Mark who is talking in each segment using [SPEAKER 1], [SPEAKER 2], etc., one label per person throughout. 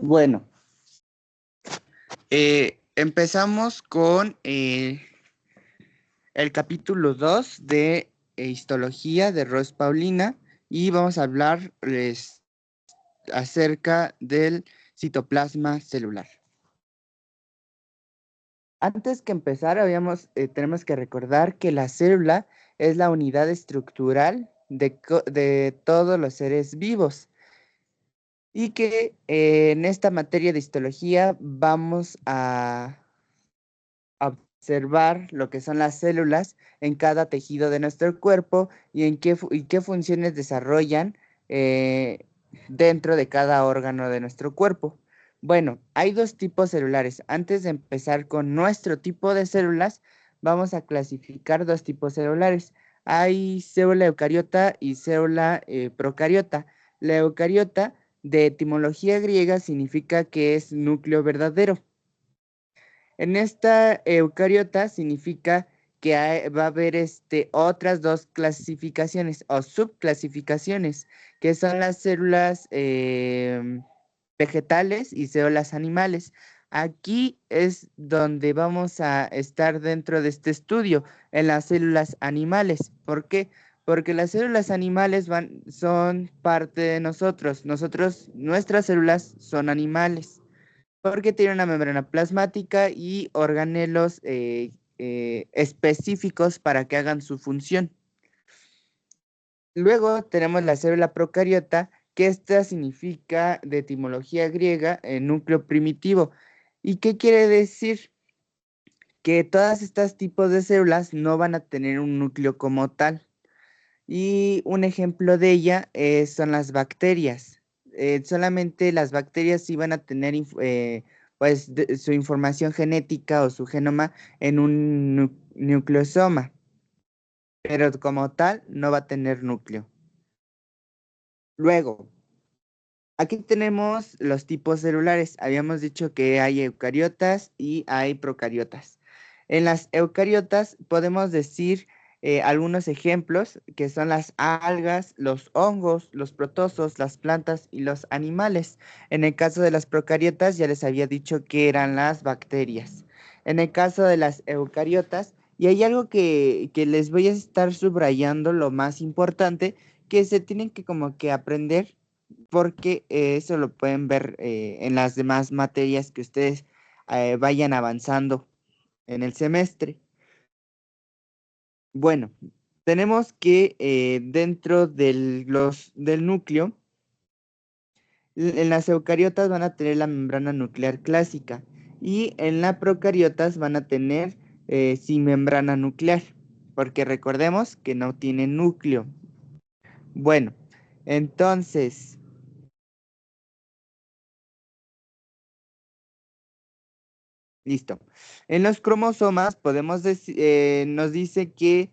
[SPEAKER 1] Bueno, empezamos con el capítulo 2 de Histología de Ross Paulina y vamos a hablarles acerca del citoplasma celular. Antes que empezar, tenemos que recordar que la célula es la unidad estructural de todos los seres vivos. Y que en esta materia de histología vamos a observar lo que son las células en cada tejido de nuestro cuerpo y qué funciones desarrollan dentro de cada órgano de nuestro cuerpo. Bueno, hay dos tipos celulares. Antes de empezar con nuestro tipo de células, vamos a clasificar dos tipos celulares. Hay célula eucariota y célula procariota. La eucariota, de etimología griega, significa que es núcleo verdadero. En esta eucariota significa que va a haber otras dos clasificaciones o subclasificaciones, que son las células vegetales y células animales. Aquí es donde vamos a estar dentro de este estudio, en las células animales. ¿Por qué? Porque las células animales son parte de nosotros. Nuestras células son animales porque tiene una membrana plasmática y organelos específicos para que hagan su función. Luego tenemos la célula procariota, que esta significa de etimología griega núcleo primitivo. ¿Y qué quiere decir? Que todas estas tipos de células no van a tener un núcleo como tal. Y un ejemplo de ella son las bacterias. Solamente las bacterias sí van a tener pues, su información genética o su genoma en un nucleosoma, pero como tal no va a tener núcleo. Luego, aquí tenemos los tipos celulares. Habíamos dicho que hay eucariotas y hay procariotas. En las eucariotas podemos decir algunos ejemplos que son las algas, los hongos, los protozoos, las plantas y los animales. En el caso de las procariotas ya les había dicho que eran las bacterias. En el caso de las eucariotas, y hay algo que les voy a estar subrayando lo más importante, que se tienen que como que aprender porque eso lo pueden ver en las demás materias que ustedes vayan avanzando en el semestre. Bueno, tenemos que dentro del núcleo, en las eucariotas van a tener la membrana nuclear clásica y en las procariotas van a tener sin membrana nuclear, porque recordemos que no tiene núcleo. Bueno, entonces, listo. En los cromosomas nos dice que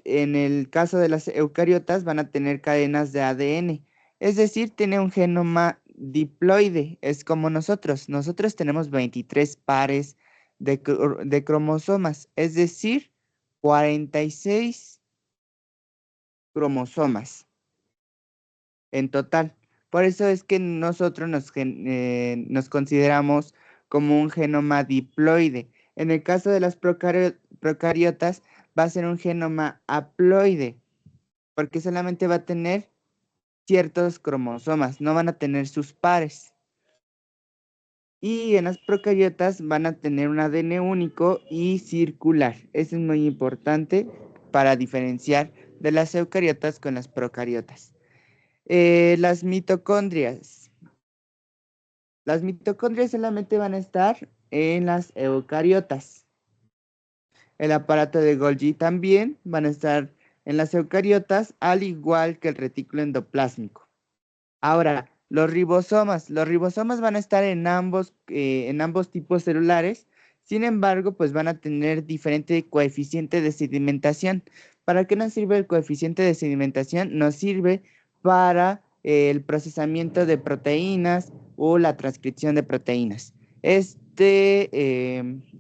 [SPEAKER 1] en el caso de las eucariotas van a tener cadenas de ADN, es decir, tiene un genoma diploide, es como nosotros. Nosotros tenemos 23 pares de cromosomas, es decir, 46 cromosomas en total. Por eso es que nosotros nos consideramos como un genoma diploide. En el caso de las procariotas va a ser un genoma haploide, porque solamente va a tener ciertos cromosomas, no van a tener sus pares. Y en las procariotas van a tener un ADN único y circular. Eso es muy importante para diferenciar de las eucariotas con las procariotas. Las mitocondrias. Las mitocondrias solamente van a estar en las eucariotas. El aparato de Golgi también van a estar en las eucariotas, al igual que el retículo endoplásmico. Ahora, los ribosomas van a estar en ambos tipos celulares. Sin embargo, pues van a tener diferente coeficiente de sedimentación. ¿Para qué nos sirve el coeficiente de sedimentación? Nos sirve para el procesamiento de proteínas o la transcripción de proteínas.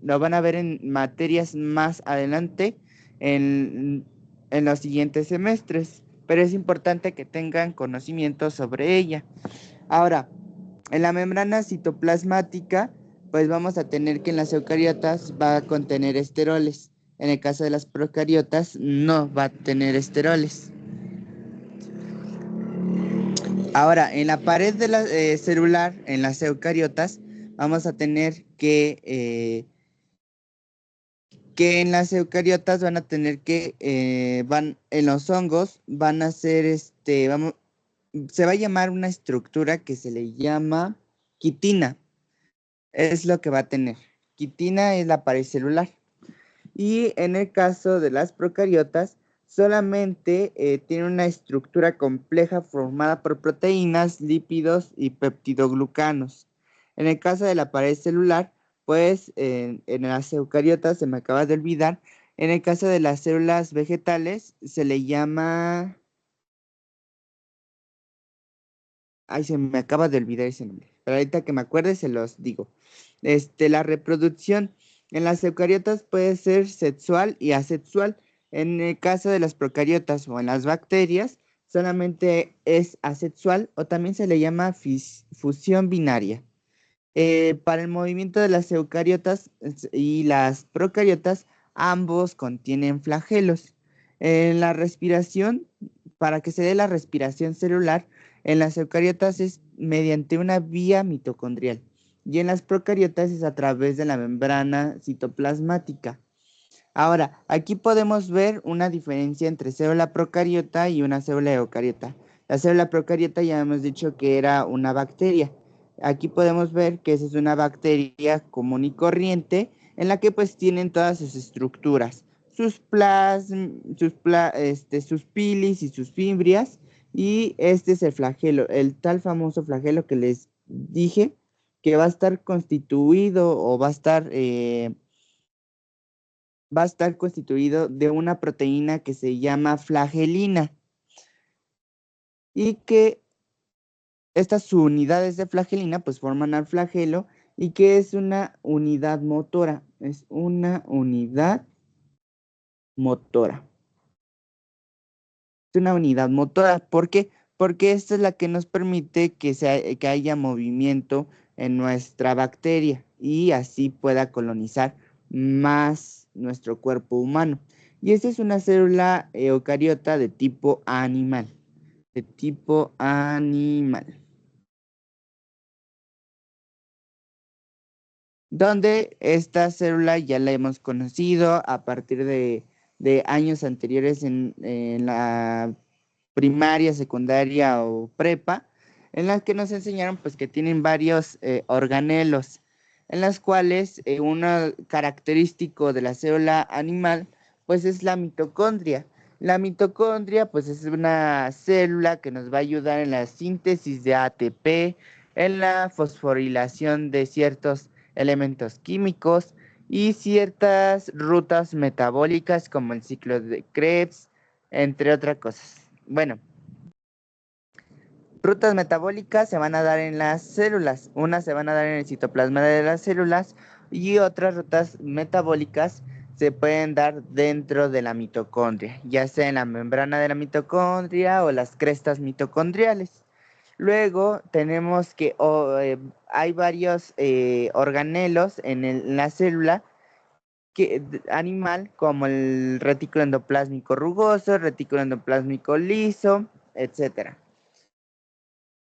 [SPEAKER 1] Lo van a ver en materias más adelante en los siguientes semestres, pero es importante que tengan conocimiento sobre ella. Ahora, En la membrana citoplasmática, pues vamos a tener que en las eucariotas va a contener esteroles. En el caso de las procariotas no va a tener esteroles. Ahora, en la pared de la celular, en las eucariotas, vamos a tener que en las eucariotas van a tener que, en los hongos, van a ser, se va a llamar una estructura que se le llama quitina. Es lo que va a tener. Quitina es la pared celular. Y en el caso de las procariotas, solamente tiene una estructura compleja formada por proteínas, lípidos y peptidoglucanos. En el caso de la pared celular, pues en las eucariotas, se me acaba de olvidar, en el caso de las células vegetales se le llama... Ay, se me acaba de olvidar ese nombre. Pero ahorita que me acuerde se los digo. La reproducción en las eucariotas puede ser sexual y asexual. En el caso de las procariotas o en las bacterias, solamente es asexual o también se le llama fusión binaria. Para el movimiento de las eucariotas y las procariotas, ambos contienen flagelos. En la respiración, para que se dé la respiración celular, en las eucariotas es mediante una vía mitocondrial y en las procariotas es a través de la membrana citoplasmática. Ahora, aquí podemos ver una diferencia entre célula procariota y una célula eucariota. La célula procariota ya hemos dicho que era una bacteria. Aquí podemos ver que esa es una bacteria común y corriente en la que pues tienen todas sus estructuras, sus pilis y sus fimbrias, y este es el flagelo, el tal famoso flagelo que les dije que va a estar constituido o va a estar constituido de una proteína que se llama flagelina y que estas unidades de flagelina pues forman al flagelo y que es una unidad motora, es una unidad motora. Es una unidad motora, ¿por qué? Porque esta es la que nos permite que haya movimiento en nuestra bacteria y así pueda colonizar más nuestro cuerpo humano. Y esta es una célula eucariota de tipo animal, de tipo animal. Donde esta célula ya la hemos conocido a partir de años anteriores en la primaria, secundaria o prepa, en las que nos enseñaron pues que tienen varios organelos, en las cuales uno característico de la célula animal pues es la mitocondria. La mitocondria pues es una célula que nos va a ayudar en la síntesis de ATP, en la fosforilación de ciertos elementos químicos y ciertas rutas metabólicas como el ciclo de Krebs, entre otras cosas. Bueno, rutas metabólicas se van a dar en las células. Unas se van a dar en el citoplasma de las células y otras rutas metabólicas se pueden dar dentro de la mitocondria, ya sea en la membrana de la mitocondria o las crestas mitocondriales. Luego tenemos que hay varios organelos en la célula animal, como el retículo endoplásmico rugoso, el retículo endoplásmico liso, etcétera.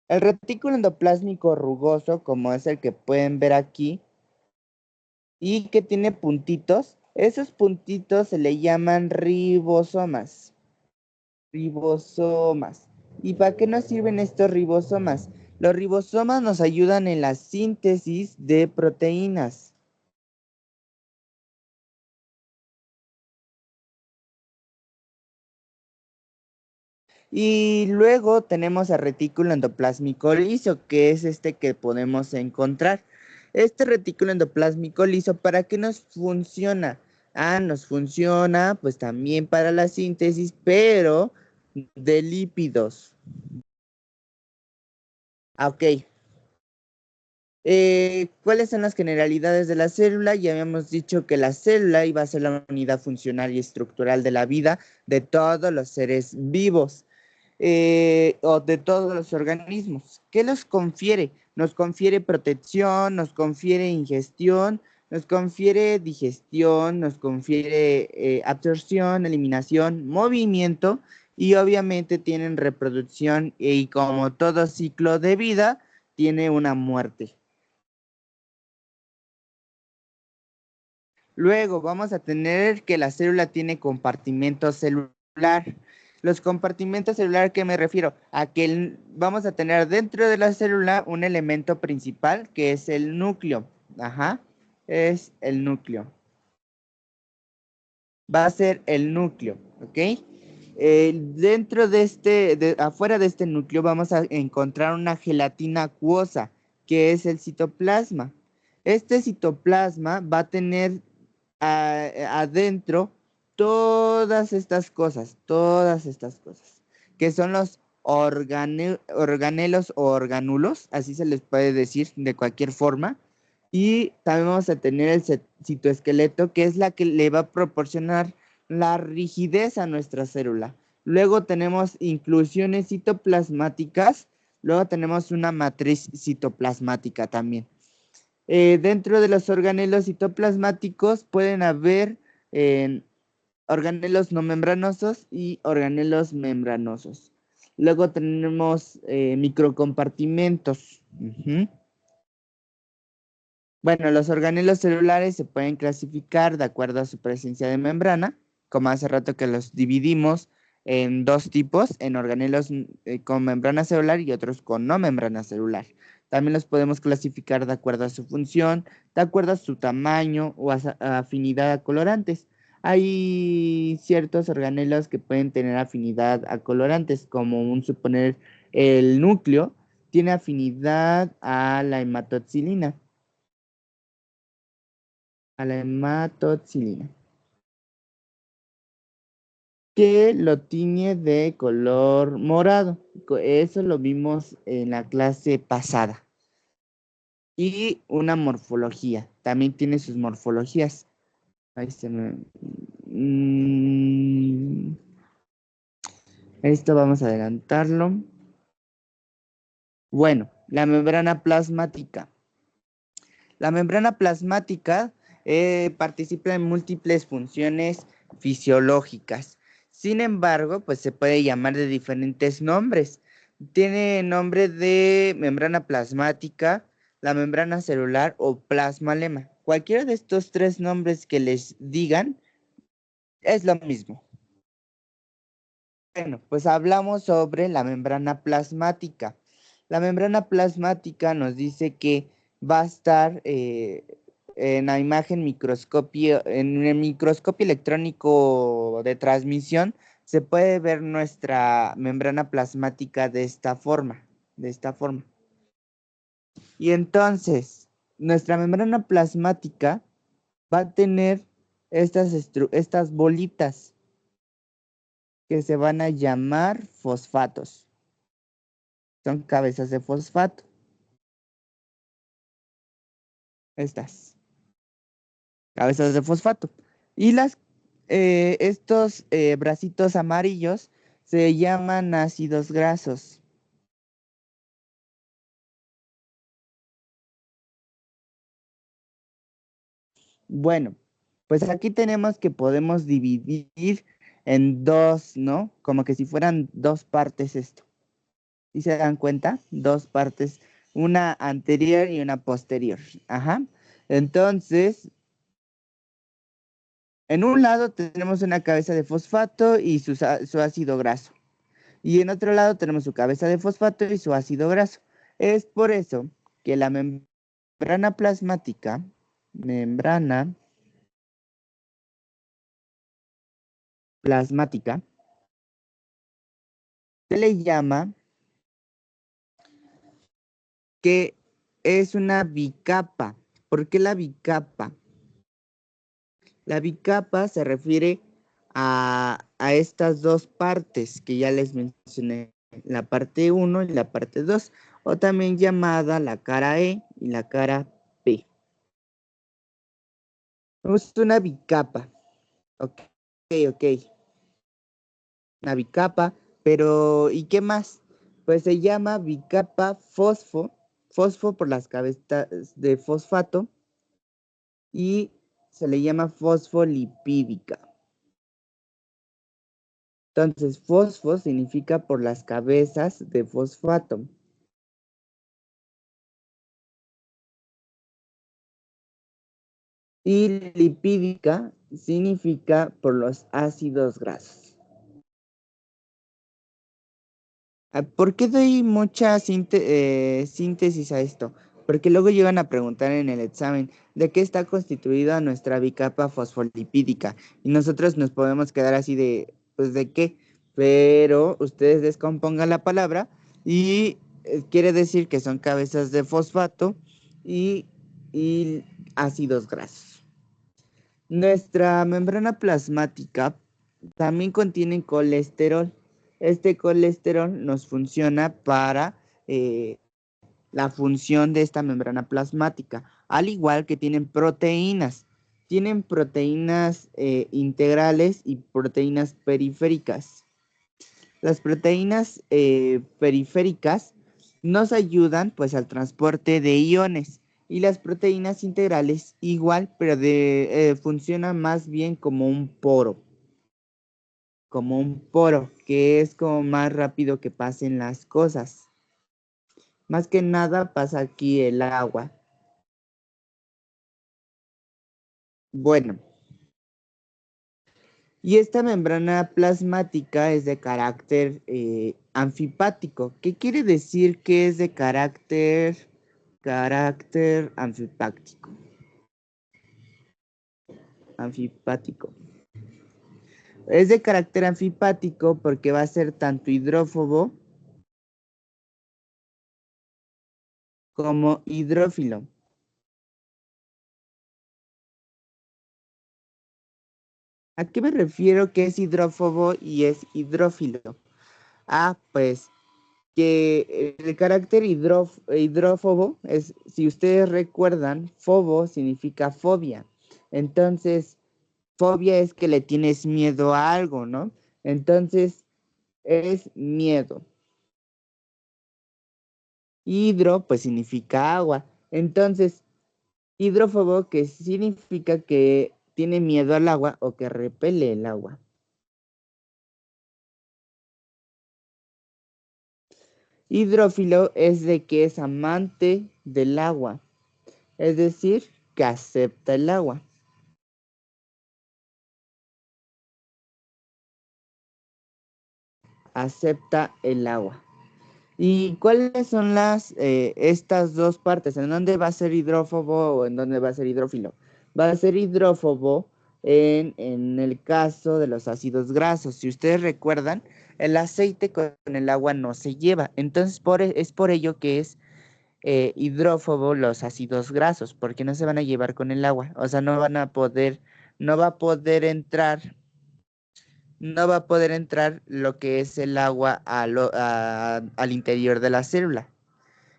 [SPEAKER 1] El retículo endoplásmico rugoso, como es el que pueden ver aquí, y que tiene puntitos, esos puntitos se le llaman ribosomas. Ribosomas. ¿Y para qué nos sirven estos ribosomas? Los ribosomas nos ayudan en la síntesis de proteínas. Y luego tenemos el retículo endoplásmico liso, que es este que podemos encontrar. Este retículo endoplásmico liso, ¿para qué nos funciona? Nos funciona pues también para la síntesis, pero de lípidos. Ok. ¿Cuáles son las generalidades de la célula? Ya habíamos dicho que la célula iba a ser la unidad funcional y estructural de la vida de todos los seres vivos. o de todos los organismos. ¿Qué los confiere? Nos confiere protección, nos confiere ingestión, nos confiere digestión, nos confiere absorción, eliminación, movimiento y obviamente tienen reproducción y como todo ciclo de vida, tiene una muerte. Luego vamos a tener que la célula tiene compartimento celular. Los compartimentos celular, ¿qué me refiero? A que vamos a tener dentro de la célula un elemento principal que es el núcleo. Ajá, es el núcleo. Va a ser el núcleo, ¿ok? Dentro de afuera de este núcleo vamos a encontrar una gelatina acuosa, que es el citoplasma. Este citoplasma va a tener adentro todas estas cosas, que son los organelos o organulos, así se les puede decir de cualquier forma. Y también vamos a tener el citoesqueleto, que es la que le va a proporcionar la rigidez a nuestra célula. Luego tenemos inclusiones citoplasmáticas, luego tenemos una matriz citoplasmática también. Dentro de los organelos citoplasmáticos pueden haber organelos no membranosos y organelos membranosos. Luego tenemos microcompartimentos. Bueno, los organelos celulares se pueden clasificar de acuerdo a su presencia de membrana, como hace rato que los dividimos en dos tipos, en organelos con membrana celular y otros con no membrana celular. También los podemos clasificar de acuerdo a su función, de acuerdo a su tamaño o a afinidad a colorantes. Hay ciertos organelos que pueden tener afinidad a colorantes, como suponer el núcleo tiene afinidad a la hematoxilina. A la hematoxilina, que lo tiñe de color morado. Eso lo vimos en la clase pasada. Y una morfología, también tiene sus morfologías. Ahí se me... Esto vamos a adelantarlo. Bueno, la membrana plasmática. La membrana plasmática participa en múltiples funciones fisiológicas. Sin embargo, pues se puede llamar de diferentes nombres. Tiene nombre de membrana plasmática, la membrana celular o plasmalema. Cualquiera de estos tres nombres que les digan es lo mismo. Bueno, pues hablamos sobre la membrana plasmática. La membrana plasmática nos dice que va a estar en la imagen microscopio, en el microscopio electrónico de transmisión, se puede ver nuestra membrana plasmática de esta forma, Y entonces, nuestra membrana plasmática va a tener estas bolitas que se van a llamar fosfatos. Son cabezas de fosfato. Estas cabezas de fosfato. Y estos bracitos amarillos se llaman ácidos grasos. Bueno, pues aquí tenemos que podemos dividir en dos, ¿no? Como que si fueran dos partes esto. ¿Sí se dan cuenta? Dos partes, una anterior y una posterior. Ajá. Entonces, en un lado tenemos una cabeza de fosfato y su ácido graso. Y en otro lado tenemos su cabeza de fosfato y su ácido graso. Es por eso que la membrana plasmática, se le llama que es una bicapa. ¿Por qué la bicapa? La bicapa se refiere a estas dos partes que ya les mencioné, la parte 1 y la parte 2, o también llamada la cara E y la cara P. Es una bicapa. Ok, ok. Una bicapa Pero, ¿y qué más? Pues se llama bicapa fosfo por las cabezas de fosfato, y se le llama fosfolipídica. Entonces, fosfo significa por las cabezas de fosfato. Y lipídica significa por los ácidos grasos. ¿Por qué doy mucha síntesis a esto? Porque luego llegan a preguntar en el examen de qué está constituida nuestra bicapa fosfolipídica. Y nosotros nos podemos quedar así de, pues, ¿de qué? Pero ustedes descompongan la palabra y quiere decir que son cabezas de fosfato y, y ácidos grasos. Nuestra membrana plasmática también contiene colesterol. Este colesterol nos funciona para la función de esta membrana plasmática, al igual que tienen proteínas. Tienen proteínas integrales y proteínas periféricas. Las proteínas periféricas nos ayudan pues al transporte de iones, y las proteínas integrales igual, pero funcionan más bien como un poro, que es como más rápido que pasen las cosas. Más que nada pasa aquí el agua. Bueno, y esta membrana plasmática es de carácter anfipático. ¿Qué quiere decir que es de carácter anfipático? Anfipático. Es de carácter anfipático porque va a ser tanto hidrófobo como hidrófilo. ¿A qué me refiero que es hidrófobo y es hidrófilo? Ah, pues que el carácter hidrófobo es, si ustedes recuerdan, fobo significa fobia. Entonces, fobia es que le tienes miedo a algo, ¿no? Entonces, es miedo. Hidro, pues significa agua. Entonces, hidrófobo, que significa que tiene miedo al agua o que repele el agua. Hidrófilo es de que es amante del agua, es decir, que acepta el agua. Acepta el agua. ¿Y cuáles son estas dos partes? ¿En dónde va a ser hidrófobo o en dónde va a ser hidrófilo? Va a ser hidrófobo en el caso de los ácidos grasos. Si ustedes recuerdan, el aceite con el agua no se lleva. Entonces, es por ello que es hidrófobo los ácidos grasos, porque no se van a llevar con el agua. O sea, no va a poder entrar no va a poder entrar lo que es el agua al interior de la célula.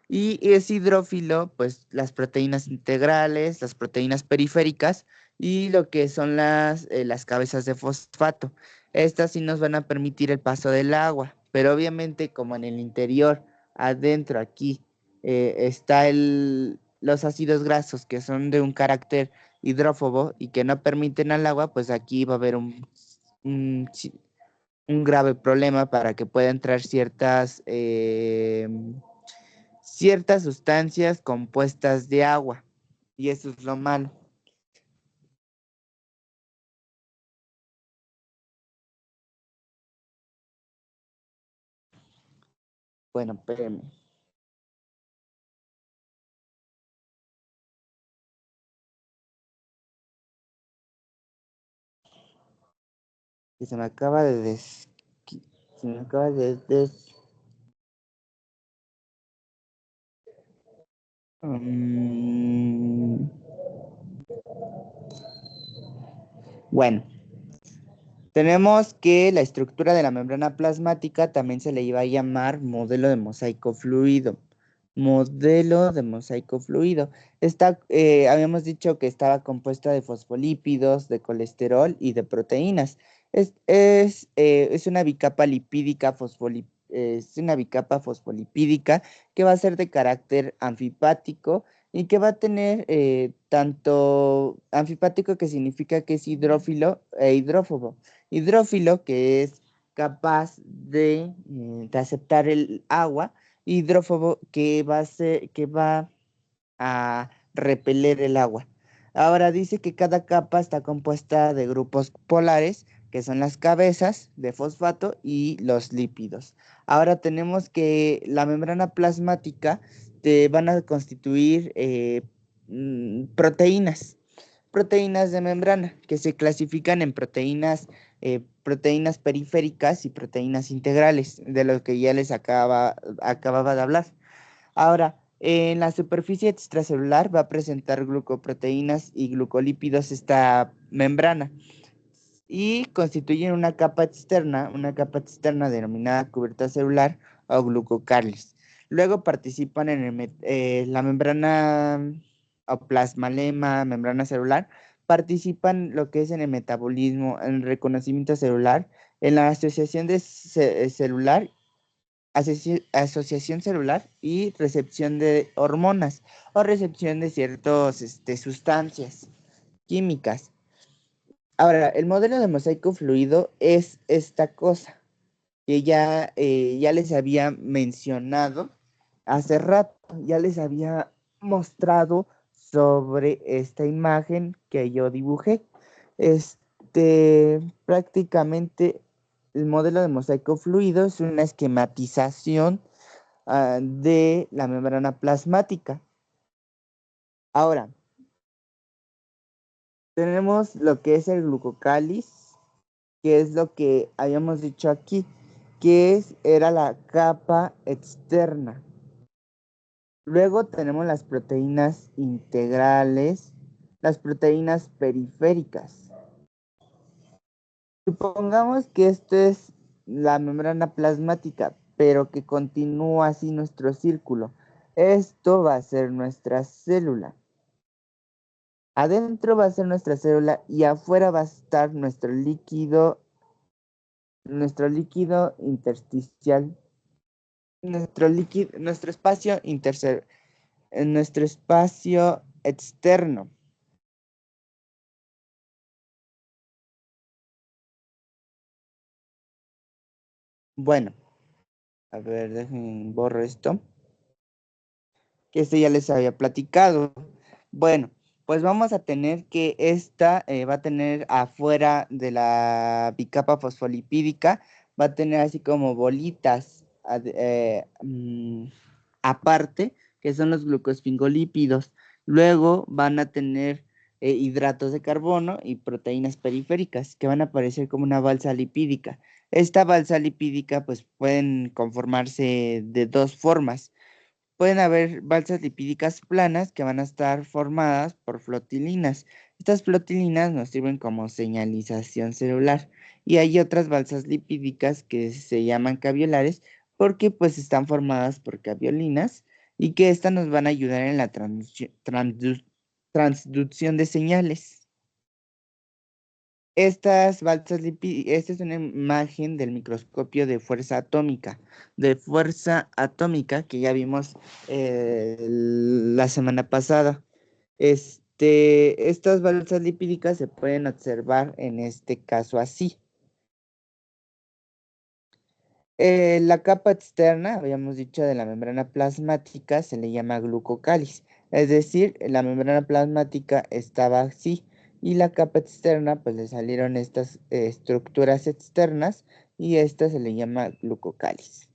[SPEAKER 1] Y es hidrófilo, pues las proteínas integrales, las proteínas periféricas y lo que son las cabezas de fosfato. Estas sí nos van a permitir el paso del agua, pero obviamente como en el interior, adentro aquí, está los ácidos grasos que son de un carácter hidrófobo y que no permiten al agua, pues aquí va a haber un, un grave problema para que pueda entrar ciertas sustancias compuestas de agua. Y eso es lo malo. Bueno, espérenme, que se me acaba de se me acaba Mm, bueno, tenemos que la estructura de la membrana plasmática también se le iba a llamar modelo de mosaico fluido. Modelo de mosaico fluido. Habíamos dicho que estaba compuesta de fosfolípidos, de colesterol y de proteínas. Es una bicapa lipídica es una bicapa fosfolipídica que va a ser de carácter anfipático y que va a tener tanto anfipático, que significa que es hidrófilo, e hidrófobo. Hidrófilo, que es capaz de aceptar el agua; hidrófobo, que va a repeler el agua. Ahora dice que cada capa está compuesta de grupos polares, que son las cabezas de fosfato y los lípidos. Ahora tenemos que la membrana plasmática te van a constituir proteínas de membrana, que se clasifican en proteínas periféricas y proteínas integrales, de lo que ya les acababa de hablar. Ahora, en la superficie extracelular va a presentar glucoproteínas y glucolípidos esta membrana, y constituyen una capa externa denominada cubierta celular o glucocáliz. Luego participan en la membrana o plasmalema, membrana celular, participan lo que es en el metabolismo, en el reconocimiento celular, en la asociación celular, asociación celular y recepción de hormonas o recepción de ciertas sustancias químicas. Ahora, el modelo de mosaico fluido es esta cosa que ya les había mencionado hace rato, ya les había mostrado sobre esta imagen que yo dibujé. Prácticamente el modelo de mosaico fluido es una esquematización de la membrana plasmática. Ahora, tenemos lo que es el glucocáliz, que es lo que habíamos dicho aquí, era la capa externa. Luego tenemos las proteínas integrales, las proteínas periféricas. Supongamos que esto es la membrana plasmática, pero que continúa así nuestro círculo. Esto va a ser nuestra célula. Adentro va a ser nuestra célula y afuera va a estar nuestro líquido intersticial, nuestro espacio nuestro espacio externo. Bueno, a ver, dejen borro esto, que esto ya les había platicado. Bueno, pues vamos a tener que esta va a tener afuera de la bicapa fosfolipídica, va a tener así como bolitas aparte, que son los glucosfingolípidos. Luego van a tener hidratos de carbono y proteínas periféricas, que van a aparecer como una balsa lipídica. Esta balsa lipídica pues pueden conformarse de dos formas. Pueden haber balsas lipídicas planas, que van a estar formadas por flotilinas. Estas flotilinas nos sirven como señalización celular. Y hay otras balsas lipídicas que se llaman caviolares, porque pues están formadas por caviolinas, y que estas nos van a ayudar en la transducción de señales. Esta es una imagen del microscopio de fuerza atómica, que ya vimos la semana pasada. Estas balsas lipídicas se pueden observar en este caso así. La capa externa, habíamos dicho, de la membrana plasmática se le llama glucocáliz. Es decir, la membrana plasmática estaba así, y la capa externa, pues le salieron estas estructuras externas, y esta se le llama glucocáliz.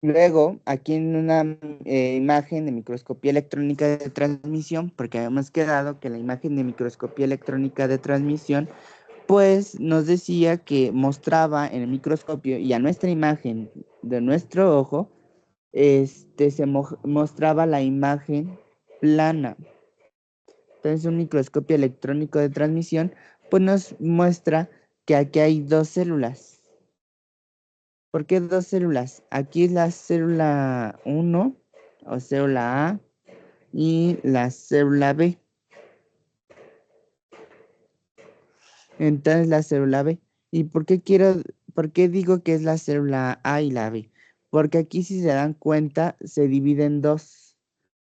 [SPEAKER 1] Luego, aquí en una imagen de microscopía electrónica de transmisión, porque habíamos quedado que la imagen de microscopía electrónica de transmisión pues nos decía que mostraba en el microscopio y a nuestra imagen de nuestro ojo, mostraba la imagen plana. Entonces, un microscopio electrónico de transmisión pues nos muestra que aquí hay dos células. ¿Por qué dos células? Aquí es la célula 1 o célula A y la célula B. Entonces la célula B. ¿Y por qué digo que es la célula A y la B? Porque aquí, si se dan cuenta, se divide en dos.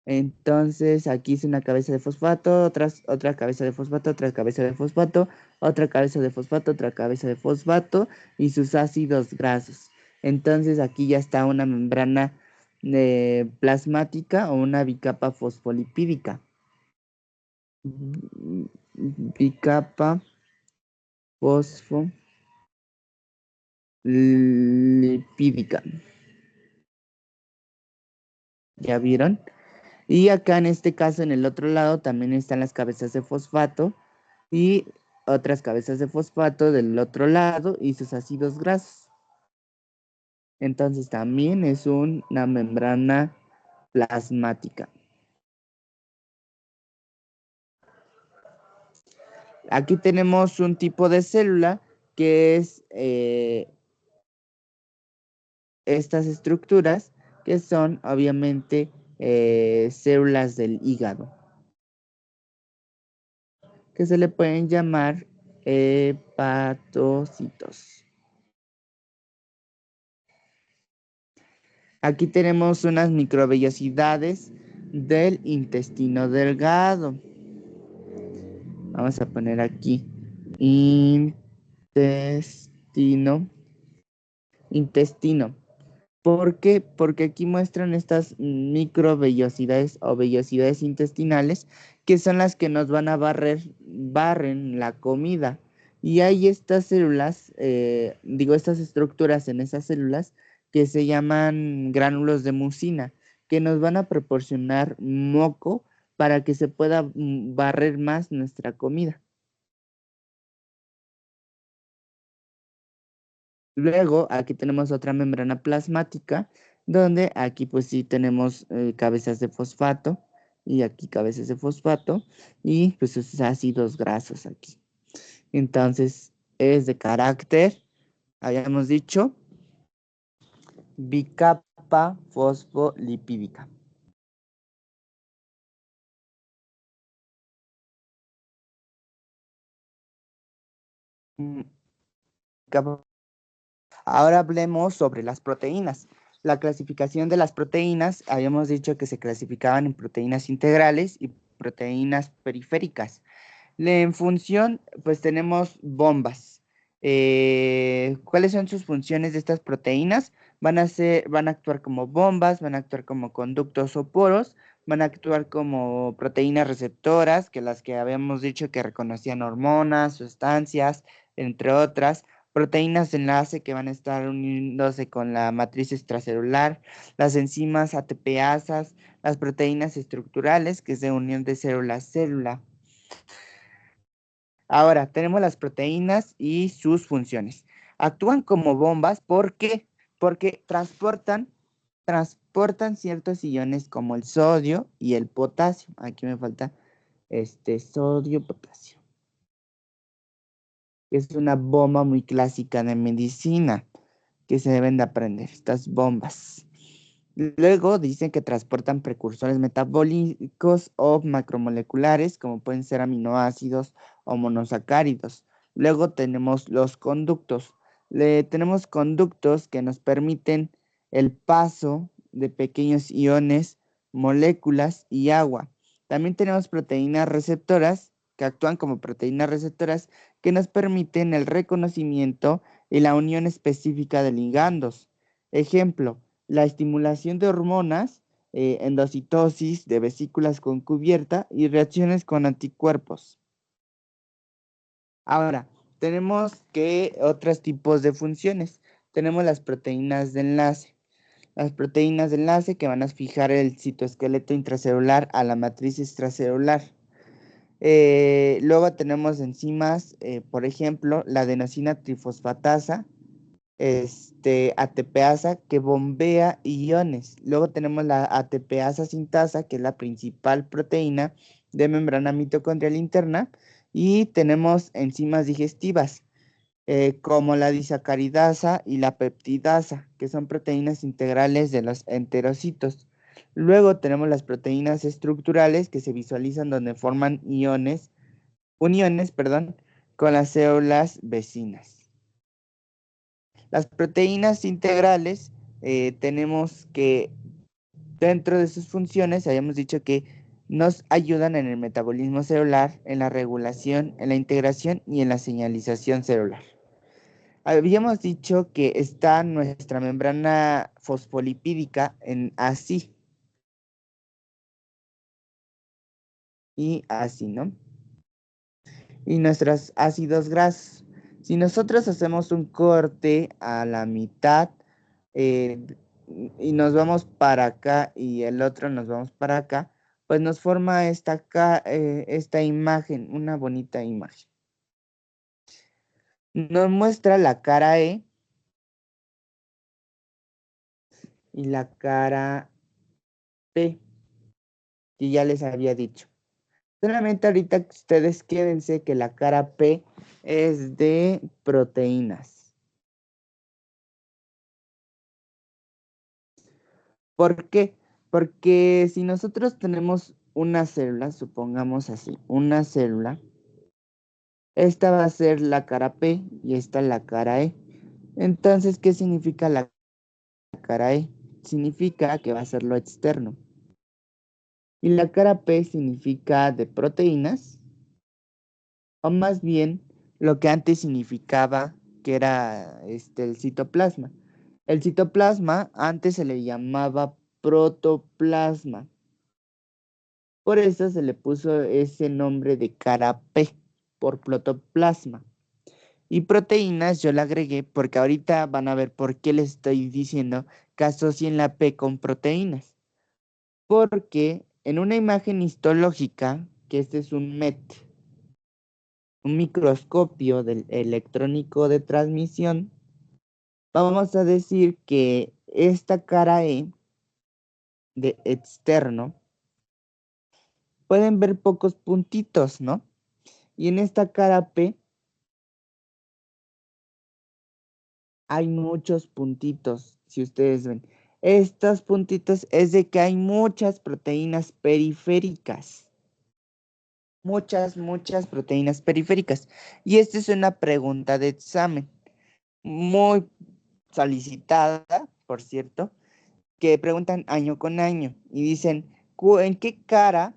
[SPEAKER 1] Entonces aquí es una cabeza de fosfato, otra cabeza de fosfato, otra cabeza de fosfato, otra cabeza de fosfato, otra cabeza de fosfato y sus ácidos grasos. Entonces aquí ya está una membrana plasmática o una bicapa fosfolipídica. Bicapa fosfolipídica. ¿Ya vieron? Y acá en este caso, en el otro lado, también están las cabezas de fosfato y otras cabezas de fosfato del otro lado y sus ácidos grasos. Entonces también es una membrana plasmática. Aquí tenemos un tipo de célula que es estas estructuras que son obviamente células del hígado, que se le pueden llamar hepatocitos. Aquí tenemos unas microvellosidades del intestino delgado. Vamos a poner aquí intestino. ¿Por qué? Porque aquí muestran estas microvellosidades o vellosidades intestinales que son las que nos van a barren la comida. Y hay estas células, estas estructuras en esas células que se llaman gránulos de mucina, que nos van a proporcionar moco para que se pueda barrer más nuestra comida. Luego, aquí tenemos otra membrana plasmática, donde aquí pues sí tenemos cabezas de fosfato y aquí cabezas de fosfato y pues esos ácidos grasos aquí. Entonces, es de carácter, habíamos dicho, bicapa fosfolipídica. Mm, Ahora hablemos sobre las proteínas. La clasificación de las proteínas, habíamos dicho que se clasificaban en proteínas integrales y proteínas periféricas. En función, pues tenemos bombas. ¿Cuáles son sus funciones de estas proteínas? Van a actuar como bombas, van a actuar como conductos o poros, van a actuar como proteínas receptoras, que las que habíamos dicho que reconocían hormonas, sustancias, entre otras. Proteínas de enlace que van a estar uniéndose con la matriz extracelular, las enzimas ATPasas, las proteínas estructurales, que es de unión de célula a célula. Ahora, tenemos las proteínas y sus funciones. Actúan como bombas, ¿por qué? Porque transportan ciertos iones como el sodio y el potasio. Aquí me falta sodio, potasio. Es una bomba muy clásica de medicina que se deben de aprender, estas bombas. Luego dicen que transportan precursores metabólicos o macromoleculares, como pueden ser aminoácidos o monosacáridos. Luego tenemos los conductos. Tenemos conductos que nos permiten el paso de pequeños iones, moléculas y agua. También tenemos proteínas receptoras que actúan como proteínas receptoras que nos permiten el reconocimiento y la unión específica de ligandos. Ejemplo, la estimulación de hormonas, endocitosis de vesículas con cubierta y reacciones con anticuerpos. Ahora, tenemos que otros tipos de funciones. Tenemos las proteínas de enlace. Las proteínas de enlace que van a fijar el citoesqueleto intracelular a la matriz extracelular. Luego tenemos enzimas, por ejemplo, la adenosina trifosfatasa, ATPasa que bombea iones. Luego tenemos la ATPasa sintasa, que es la principal proteína de membrana mitocondrial interna. Y tenemos enzimas digestivas, como la disacaridasa y la peptidasa, que son proteínas integrales de los enterocitos. Luego tenemos las proteínas estructurales que se visualizan donde forman uniones, perdón, con las células vecinas. Las proteínas integrales tenemos que dentro de sus funciones habíamos dicho que nos ayudan en el metabolismo celular, en la regulación, en la integración y en la señalización celular. Habíamos dicho que está nuestra membrana fosfolipídica en así y así, ¿no? Y nuestros ácidos grasos. Si nosotros hacemos un corte a la mitad eh, y nos vamos para acá y el otro nos vamos para acá, pues nos forma esta imagen, una bonita imagen. Nos muestra la cara E y la cara P, que ya les había dicho. Solamente ahorita ustedes quédense que la cara P es de proteínas. ¿Por qué? Porque si nosotros tenemos una célula, supongamos así, una célula, esta va a ser la cara P y esta la cara E. Entonces, ¿qué significa la cara E? Significa que va a ser lo externo. Y la cara P significa de proteínas, o más bien lo que antes significaba que era el citoplasma. El citoplasma antes se le llamaba protoplasma. Por eso se le puso ese nombre de cara P, por protoplasma. Y proteínas yo le agregué porque ahorita van a ver por qué les estoy diciendo que asocien la P con proteínas. Porque en una imagen histológica, que este es un MET, un microscopio del electrónico de transmisión, vamos a decir que esta cara E de externo, pueden ver pocos puntitos, ¿no? Y en esta cara P hay muchos puntitos, si ustedes ven. Estos puntitos es de que hay muchas proteínas periféricas. Muchas proteínas periféricas. Y esta es una pregunta de examen, muy solicitada, por cierto, que preguntan año con año y dicen, ¿en qué cara,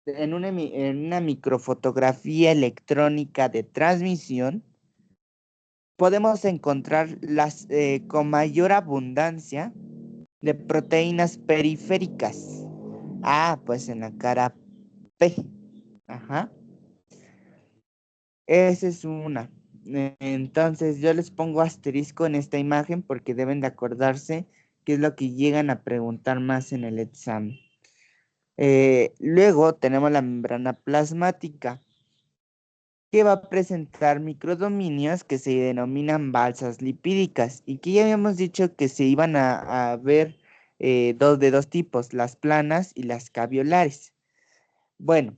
[SPEAKER 1] en una microfotografía electrónica de transmisión, podemos encontrar las con mayor abundancia de proteínas periféricas? Ah, pues en la cara P. Ajá. Esa es una. Entonces yo les pongo asterisco en esta imagen porque deben de acordarse qué es lo que llegan a preguntar más en el examen. Luego tenemos la membrana plasmática, que va a presentar microdominios que se denominan balsas lipídicas y que ya habíamos dicho que se iban a ver de dos tipos, las planas y las caviolares. Bueno,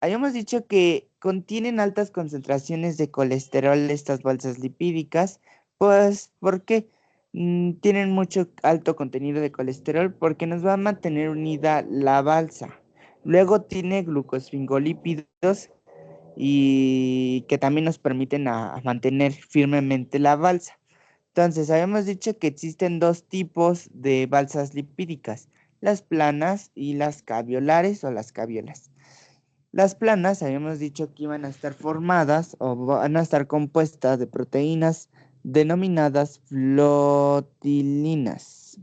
[SPEAKER 1] habíamos dicho que contienen altas concentraciones de colesterol estas balsas lipídicas, pues ¿por qué? Tienen mucho alto contenido de colesterol porque nos va a mantener unida la balsa. Luego tiene glucosfingolípidos y que también nos permiten a mantener firmemente la balsa. Entonces, habíamos dicho que existen dos tipos de balsas lipídicas, las planas y las caviolares o las caviolas. Las planas, habíamos dicho que iban a estar formadas o van a estar compuestas de proteínas denominadas flotilinas,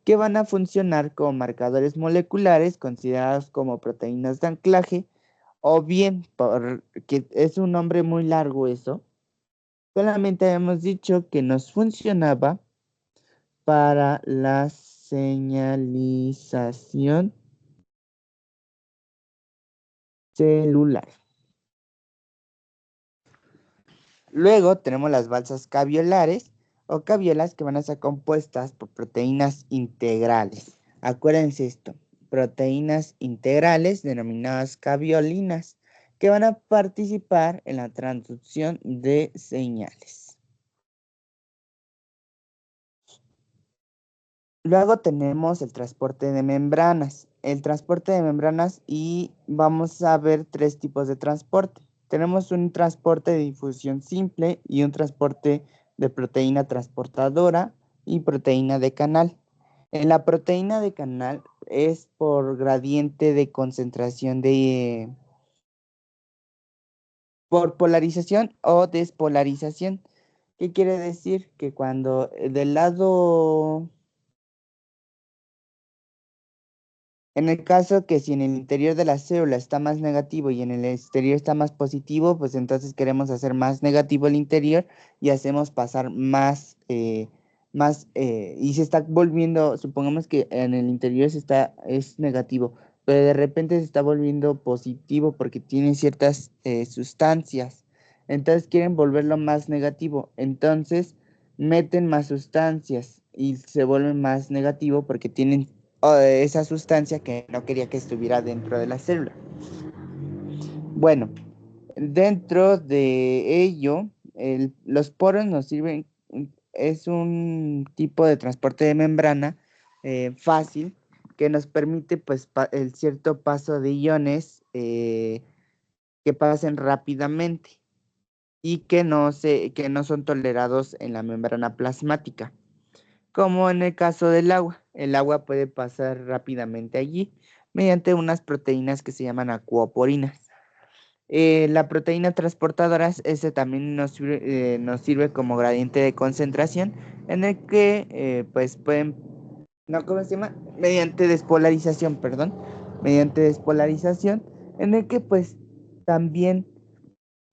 [SPEAKER 1] que van a funcionar como marcadores moleculares considerados como proteínas de anclaje, o bien, porque es un nombre muy largo eso, solamente habíamos dicho que nos funcionaba para la señalización celular. Luego tenemos las balsas caviolares o caviolas que van a ser compuestas por proteínas integrales. Acuérdense esto, proteínas integrales denominadas caviolinas que van a participar en la transducción de señales. Luego tenemos el transporte de membranas. El transporte de membranas y vamos a ver tres tipos de transporte. Tenemos un transporte de difusión simple y un transporte de proteína transportadora y proteína de canal. En la proteína de canal es por gradiente de concentración de por polarización o despolarización. ¿Qué quiere decir? Que cuando del lado, en el caso que si en el interior de la célula está más negativo y en el exterior está más positivo, pues entonces queremos hacer más negativo el interior y hacemos pasar y se está volviendo, supongamos que en el interior es negativo, pero de repente se está volviendo positivo porque tiene ciertas sustancias. Entonces quieren volverlo más negativo. Entonces meten más sustancias y se vuelven más negativo porque tienen esa sustancia que no quería que estuviera dentro de la célula. Bueno, dentro de ello, los poros nos sirven, es un tipo de transporte de membrana fácil que nos permite pues el cierto paso de iones que pasen rápidamente y que no son tolerados en la membrana plasmática. Como en el caso del agua. El agua puede pasar rápidamente allí mediante unas proteínas que se llaman acuoporinas. La proteína transportadora, ese también nos sirve como gradiente de concentración en el que pues pueden, no, ¿cómo se llama? Mediante despolarización, perdón, mediante despolarización en el que pues también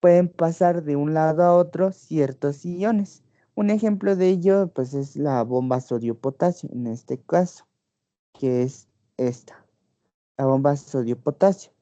[SPEAKER 1] pueden pasar de un lado a otro ciertos iones. Un ejemplo de ello, pues, es la bomba sodio-potasio, en este caso, que es esta, la bomba sodio-potasio.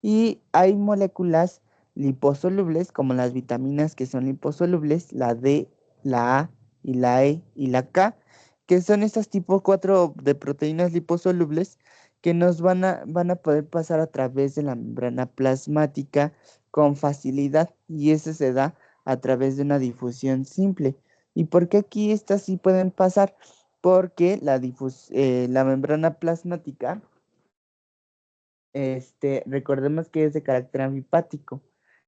[SPEAKER 1] Y hay moléculas liposolubles, como las vitaminas que son liposolubles, la D, la A y la E y la K, que son estas tipo 4 de proteínas liposolubles que nos van a poder pasar a través de la membrana plasmática con facilidad, y eso se da a través de una difusión simple. ¿Y por qué aquí estas sí pueden pasar? Porque la membrana plasmática, recordemos que es de carácter anfipático,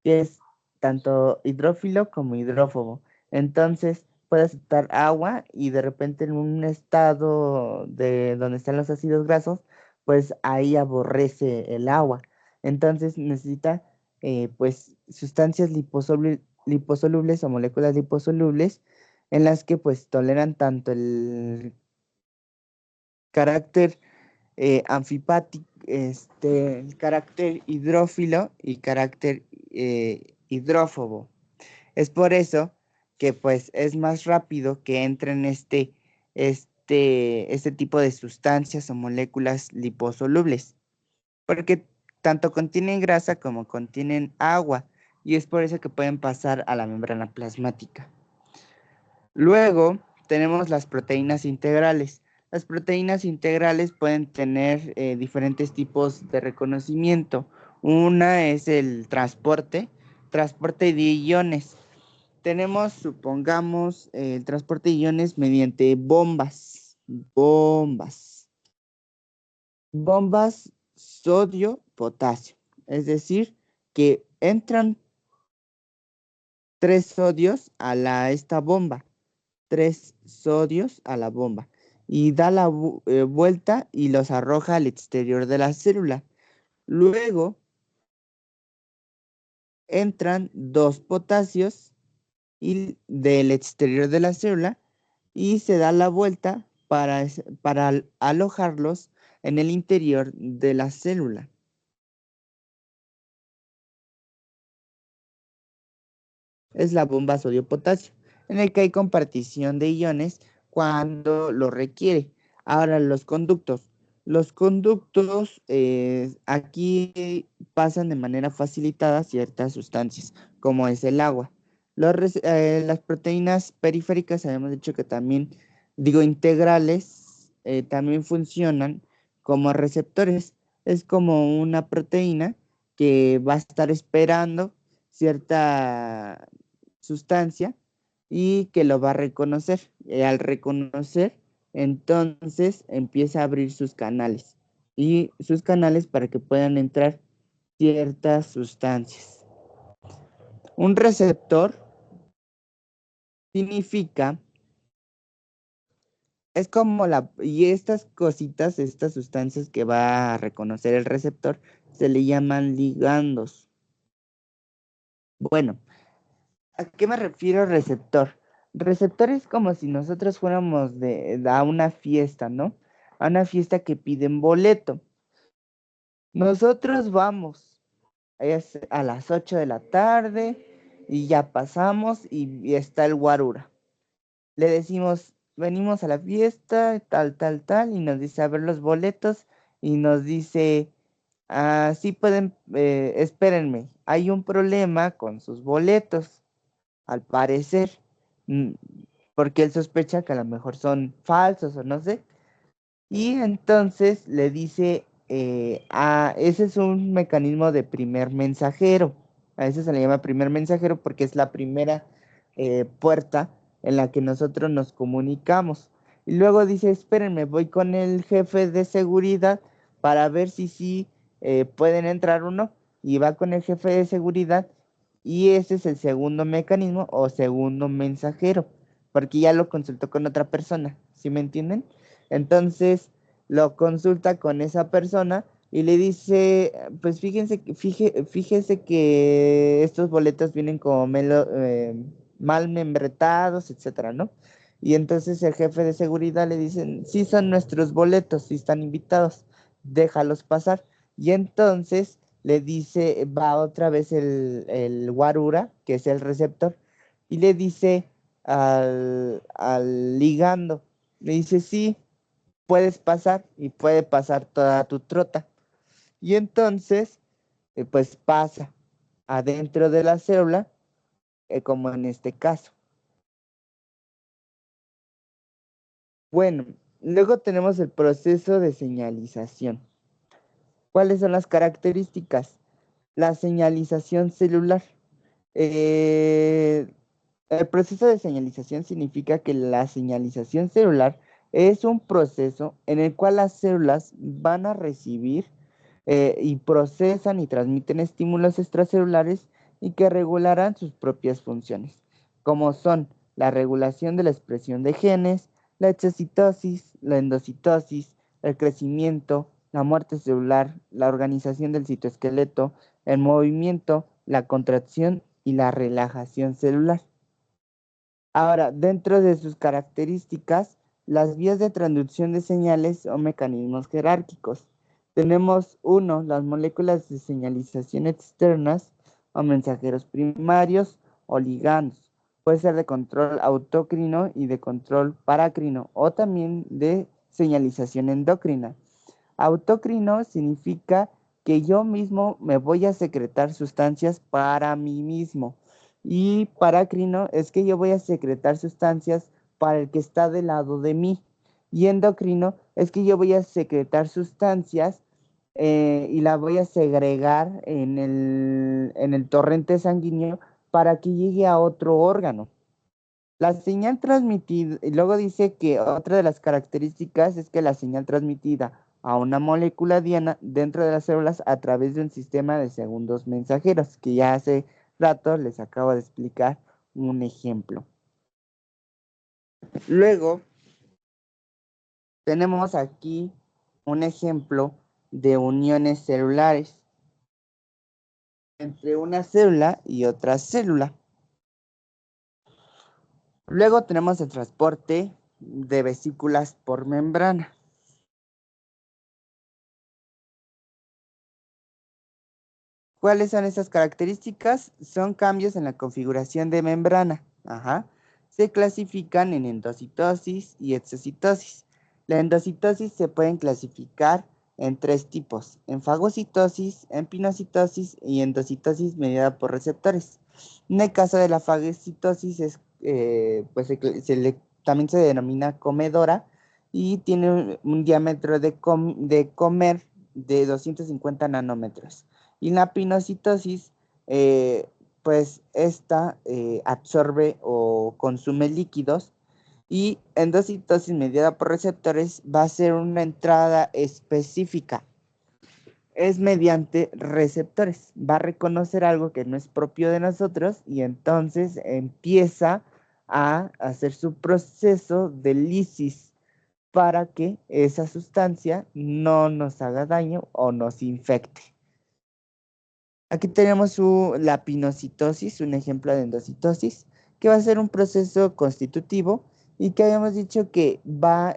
[SPEAKER 1] que es tanto hidrófilo como hidrófobo. Entonces puede aceptar agua y de repente en un estado de donde están los ácidos grasos, pues ahí aborrece el agua. Entonces necesita pues sustancias liposolubles o moléculas liposolubles en las que pues toleran tanto el carácter anfipático, carácter hidrófilo y carácter hidrófobo. Es por eso que pues es más rápido que entren este tipo de sustancias o moléculas liposolubles, porque tanto contienen grasa como contienen agua, y es por eso que pueden pasar a la membrana plasmática. Luego tenemos las proteínas integrales. Las proteínas integrales pueden tener diferentes tipos de reconocimiento. Una es el transporte de iones. Tenemos, supongamos, el transporte de iones mediante bombas sodio-potasio. Es decir, que entran 3 sodios a esta bomba. 3 sodios a la bomba y da la vuelta y los arroja al exterior de la célula. Luego entran 2 potasios del exterior de la célula y se da la vuelta para alojarlos en el interior de la célula. Es la bomba sodio-potasio, en el que hay compartición de iones cuando lo requiere. Ahora, los conductos. Los conductos aquí pasan de manera facilitada ciertas sustancias, como es el agua. Las proteínas periféricas, habíamos dicho que también, digo, integrales, también funcionan como receptores. Es como una proteína que va a estar esperando cierta sustancia y que lo va a reconocer. Al reconocer, entonces empieza a abrir sus canales para que puedan entrar ciertas sustancias. Un receptor significa, es como y estas cositas, estas sustancias que va a reconocer el receptor, se le llaman ligandos. Bueno, ¿a qué me refiero receptor? Receptor es como si nosotros fuéramos a una fiesta, ¿no? A una fiesta que piden boleto. Nosotros vamos, es a las 8 de la tarde y ya pasamos y está el guarura. Le decimos, venimos a la fiesta, tal, tal, tal, y nos dice a ver los boletos y nos dice, sí pueden, espérenme, hay un problema con sus boletos, al parecer, mm, porque él sospecha que a lo mejor son falsos o no sé. Y entonces le dice, ese es un mecanismo de primer mensajero. A eso se le llama primer mensajero porque es la primera puerta en la que nosotros nos comunicamos. Y luego dice, espérenme, voy con el jefe de seguridad para ver si sí pueden entrar o no. Y va con el jefe de seguridad y ese es el segundo mecanismo o segundo mensajero, porque ya lo consultó con otra persona, ¿sí me entienden? Entonces lo consulta con esa persona y le dice, pues fíjese que estos boletos vienen como mal membretados, etcétera, ¿no? Y entonces el jefe de seguridad le dice, sí son nuestros boletos, sí están invitados, déjalos pasar. Y entonces le dice, va otra vez el guarura, que es el receptor, y le dice al ligando, le dice, sí, puedes pasar y puede pasar toda tu trota. Y entonces, pues pasa adentro de la célula, como en este caso. Bueno, luego tenemos el proceso de señalización. ¿Cuáles son las características? La señalización celular. Eh, el proceso de señalización significa que la señalización celular es un proceso en el cual las células van a recibir y procesan y transmiten estímulos extracelulares y que regularán sus propias funciones, como son la regulación de la expresión de genes, la exocitosis, la endocitosis, el crecimiento, la muerte celular, la organización del citoesqueleto, el movimiento, la contracción y la relajación celular. Ahora, dentro de sus características, las vías de transducción de señales son mecanismos jerárquicos. Tenemos uno, las moléculas de señalización externas o mensajeros primarios o ligandos. Puede ser de control autocrino y de control paracrino o también de señalización endocrina. Autocrino significa que yo mismo me voy a secretar sustancias para mí mismo. Y paracrino es que yo voy a secretar sustancias para el que está del lado de mí. Y endocrino es que yo voy a secretar sustancias y la voy a segregar en el torrente sanguíneo para que llegue a otro órgano. La señal transmitida, y luego dice que otra de las características es que la señal transmitida a una molécula diana dentro de las células a través de un sistema de segundos mensajeros, que ya hace rato les acabo de explicar un ejemplo. Luego tenemos aquí un ejemplo de uniones celulares entre una célula y otra célula. Luego tenemos el transporte de vesículas por membrana. ¿Cuáles son esas características? Son cambios en la configuración de membrana. Ajá. Se clasifican en endocitosis y exocitosis. La endocitosis se pueden clasificar en tres tipos: en fagocitosis, en pinocitosis y endocitosis mediada por receptores. En el caso de la fagocitosis pues también se denomina comedora y tiene un diámetro de comer de 250 nanómetros. Y la pinocitosis, pues esta absorbe o consume líquidos, y endocitosis mediada por receptores va a ser una entrada específica. es mediante receptores. Va a reconocer algo que no es propio de nosotros y entonces empieza a hacer su proceso de lisis para que esa sustancia no nos haga daño o nos infecte. Aquí tenemos la pinocitosis, un ejemplo de endocitosis, que va a ser un proceso constitutivo y que habíamos dicho que va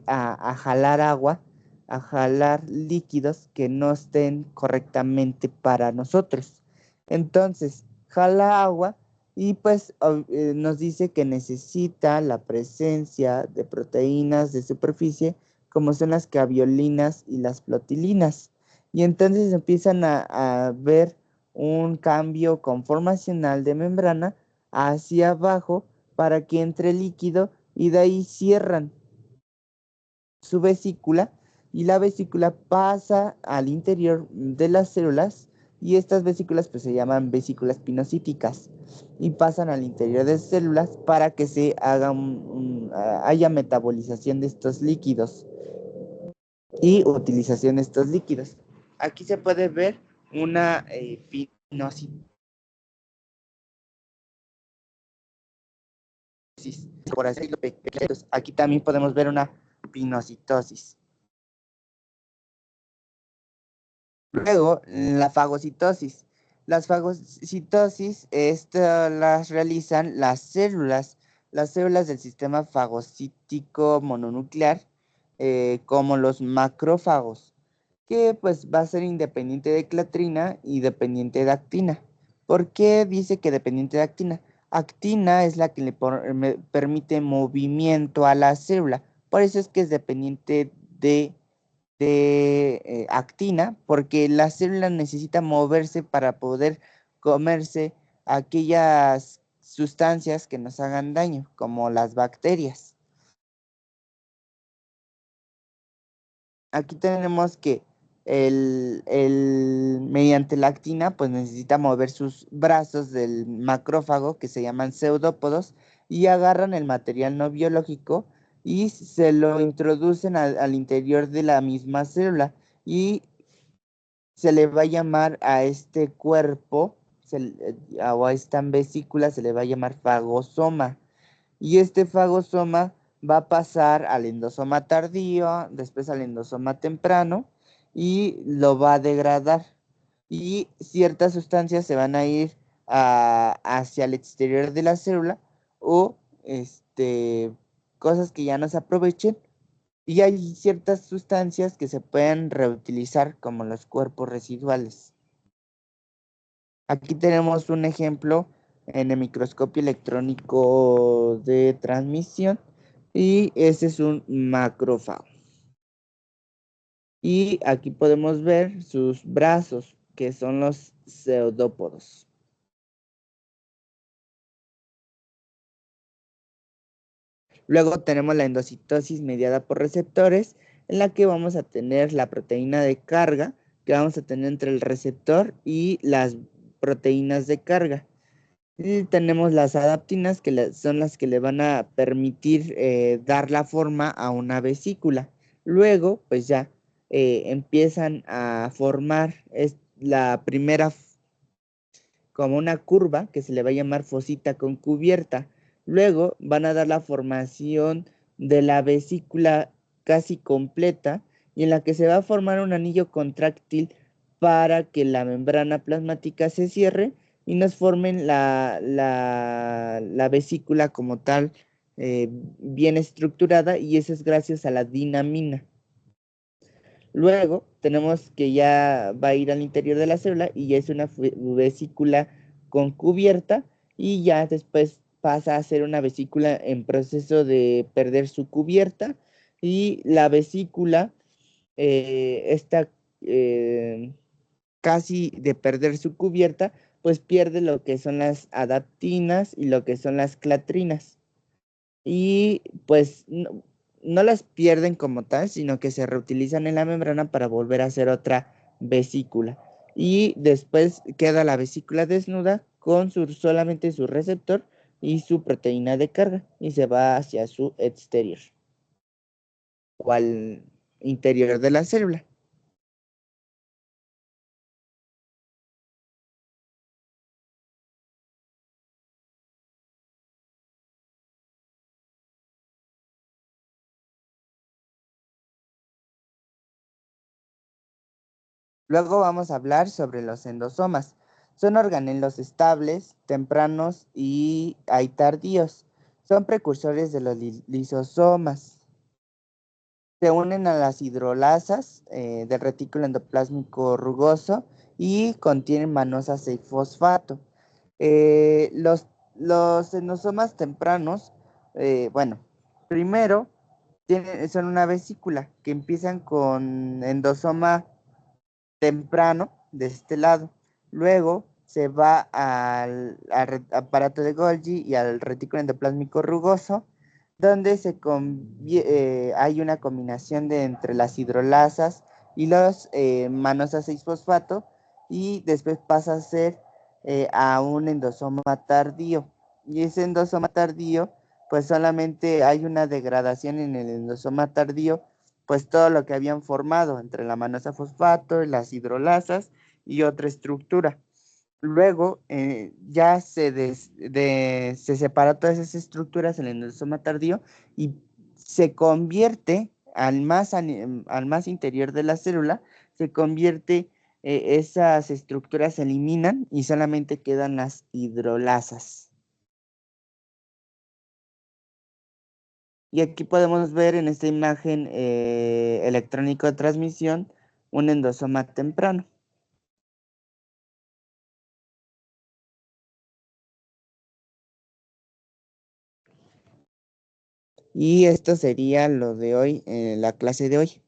[SPEAKER 1] a jalar agua, a jalar líquidos que no estén correctamente para nosotros. Entonces, jala agua y pues nos dice que necesita la presencia de proteínas de superficie, como son las caveolinas y las flotilinas. Y entonces empiezan a ver un cambio conformacional de membrana hacia abajo para que entre líquido y de ahí cierran su vesícula y la vesícula pasa al interior de las células y estas vesículas pues se llaman vesículas pinocíticas y pasan al interior de células para que se haga haya metabolización de estos líquidos y utilización de estos líquidos. Aquí se puede ver una pinocitosis. Por así decirlo, aquí también podemos ver una pinocitosis. Luego, la fagocitosis. Las fagocitosis, estas las realizan las células del sistema fagocítico mononuclear, como los macrófagos, que pues va a ser independiente de clatrina y dependiente de actina. ¿Por qué dice que dependiente de actina? Actina es la que permite movimiento a la célula, por eso es que es dependiente de actina, porque la célula necesita moverse para poder comerse aquellas sustancias que nos hagan daño, como las bacterias. Aquí tenemos que mediante la actina, pues necesita mover sus brazos del macrófago, que se llaman pseudópodos, y agarran el material no biológico y se lo introducen al interior de la misma célula y se le va a llamar a este cuerpo o a esta vesícula se le va a llamar fagosoma. Y este fagosoma va a pasar al endosoma tardío, después al endosoma temprano y lo va a degradar. Y ciertas sustancias se van a ir hacia el exterior de la célula o cosas que ya no se aprovechen y hay ciertas sustancias que se pueden reutilizar como los cuerpos residuales. Aquí tenemos un ejemplo en el microscopio electrónico de transmisión y ese es un macrófago. Y aquí podemos ver sus brazos, que son los pseudópodos. Luego tenemos la endocitosis mediada por receptores, en la que vamos a tener la proteína de carga, que vamos a tener entre el receptor y las proteínas de carga. Y tenemos las adaptinas, que son las que le van a permitir dar la forma a una vesícula. Luego, pues ya empiezan a formar la primera como una curva que se le va a llamar fosita con cubierta. Luego van a dar la formación de la vesícula casi completa y en la que se va a formar un anillo contráctil para que la membrana plasmática se cierre y nos formen la vesícula como tal bien estructurada y eso es gracias a la dinamina. Luego tenemos que ya va a ir al interior de la célula y ya es una vesícula con cubierta y ya después pasa a ser una vesícula en proceso de perder su cubierta y la vesícula está casi de perder su cubierta, pues pierde lo que son las adaptinas y lo que son las clatrinas y pues no las pierden como tal, sino que se reutilizan en la membrana para volver a hacer otra vesícula. Y después queda la vesícula desnuda con solamente su receptor y su proteína de carga y se va hacia su exterior o al interior de la célula. Luego vamos a hablar sobre los endosomas. Son organelos estables, tempranos y hay tardíos. Son precursores de los lisosomas. Se unen a las hidrolasas del retículo endoplásmico rugoso y contienen manosa 6-fosfato. Eh, los, los endosomas tempranos, bueno, primero son una vesícula que empiezan con endosoma temprano de este lado. Luego se va al aparato de Golgi y al retículo endoplásmico rugoso, donde hay una combinación entre las hidrolasas y los manosa 6-fosfato, y después pasa a ser a un endosoma tardío. Y ese endosoma tardío, pues solamente hay una degradación en el endosoma tardío, pues todo lo que habían formado entre la manosa fosfato, las hidrolasas y otra estructura. Luego ya se separa todas esas estructuras en el endosoma tardío y se convierte al más interior de la célula, se convierte, esas estructuras se eliminan y solamente quedan las hidrolasas. Y aquí podemos ver en esta imagen electrónico de transmisión un endosoma temprano. Y esto sería lo de hoy, la clase de hoy.